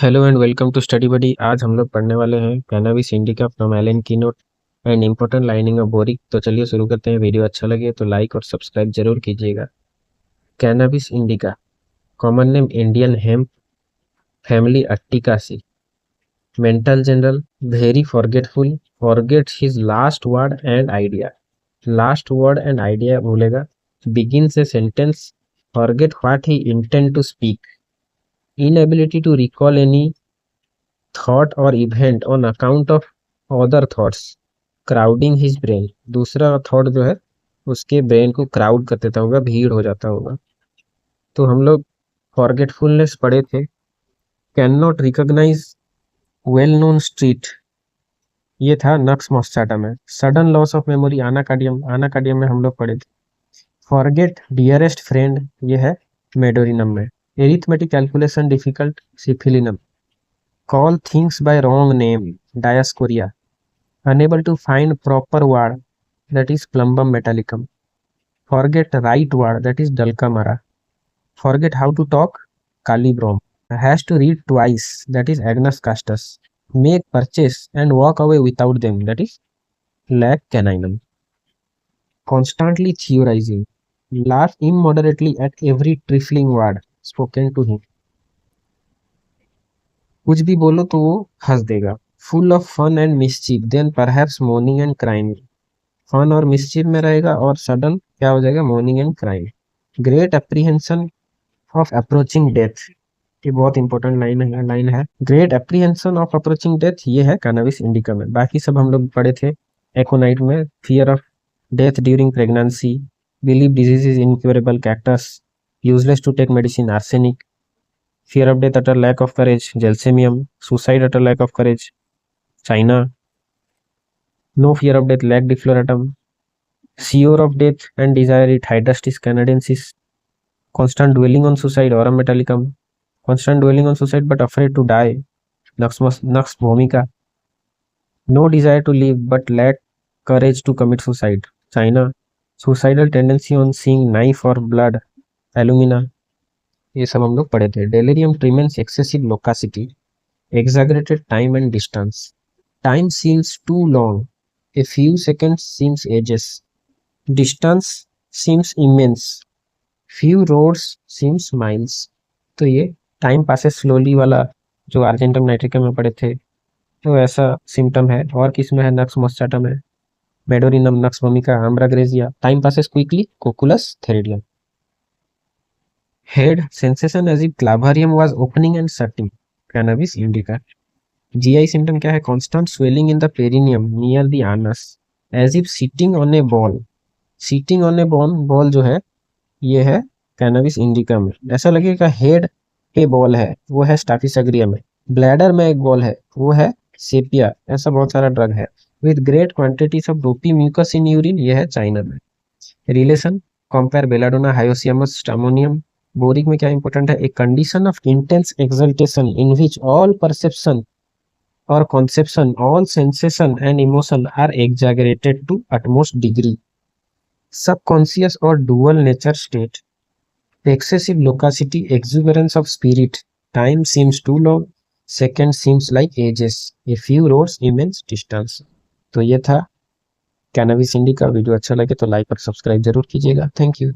Hello and welcome to study buddy. आज हम लोग पढ़ने वाले हैं cannabis indica from Allen keynote and important lining of boric. तो चलिए शुरू करते हैं। वीडियो अच्छा लगे तो लाइक और सब्सक्राइब जरूर कीजिएगा। Cannabis indica, common name Indian hemp, family urticaceae, mental general, very forgetful, forgets his last word and idea. Last word and idea भूलेगा। Begins a sentence, forget what he intend to speak. Inability to recall any thought और event on account of other thoughts, crowding his brain. दूसरा thought जो है उसके brain को crowd कर देता होगा, भीड़ हो जाता होगा। तो हम लोग फॉरगेटफुलनेस पढ़े थे। Can not recognize well known street, ये था नक्स मॉस्टाटा में। Sudden loss of memory anacardium, anacardium में हम लोग पढ़े थे। फॉरगेट डियरेस्ट फ्रेंड, ये है मेडोरिनम में। Arithmetic calculation difficult, सिफिलिनम। Call things by wrong name, Dioscorea. Unable to find proper word, that is Plumbum metallicum. Forget right word, that is Dulcamara. Forget how to talk, Calibrom. Has to read twice, that is Agnus castus. Make purchase and walk away without them, that is Lac caninum. Constantly theorizing. Laugh immoderately at every trifling word spoken to him. कुछ भी बोलो तो वो हंस देगा। Full of fun and mischief, then perhaps mourning and crime. Fun और mischief में रहेगा और सडन क्या हो जाएगा, mourning and crime. Great apprehension of approaching death, ये बहुत इंपॉर्टेंट लाइन है। Great apprehension of approaching death, ये है कैनाबिस इंडिका में। बाकी सब हम लोग पढ़े थे एकोनाइट में। Fear of death during pregnancy, believe disease is incurable, cactus, useless to take medicine, arsenic. Fear of death utter lack of courage, Gelsemium. Suicide utter lack of courage, China. No fear of death, lack defloratum. Sure of death and desire it, Hydrustis canadensis. Constant dwelling on suicide, Aurum metallicum. Constant dwelling on suicide but afraid to die, Nux vomica. No desire to live but lack courage to commit suicide, China. Suicidal tendency on seeing knife or blood, Alumina. ये सब हम लोग पढ़े थे। Delirium tremens, excessive loquacity, exaggerated time and distance. Time seems too long, a few seconds seems ages. Distance seems immense, few roads seems miles. तो ये time passes slowly वाला जो आर्जेंटम नाइट्रिकम में पढ़े थे, तो ऐसा सिम्टम है। और किस में है, नक्स मोस्टाटम है, medorrhinum, nux vomica, ambra grisea. Time passes quickly, cocculus theridion. Head sensation as if clavarium was opening and shutting, Cannabis indica. GI symptom क्या है, constant swelling in the perineum near the anus, as if sitting on a ball. Sitting on a ball जो है ये है cannabis indica में। ऐसा लगेगा head पे बॉल है, वो है स्टाफिसग्रिया में। ब्लैडर में एक बॉल है, वो है सेपिया। ऐसा बहुत सारा ड्रग है। With great quantities of ropy mucus in urine, ये है चाइना में। Relation, compare belladonna, hyoscyamus, stramonium. Boric में क्या इंपॉर्टेंट है, a condition of intense exaltation in which all perception और conception, all sensation and emotion are exaggerated to utmost degree. Subconscious और dual nature state, excessive loquacity, exuberance of spirit, time seems too long, second seems like ages, a few rods immense distance. तो ये था cannabis indica. Video अच्छा लगे तो like और subscribe जरूर कीजिएगा। Thank you.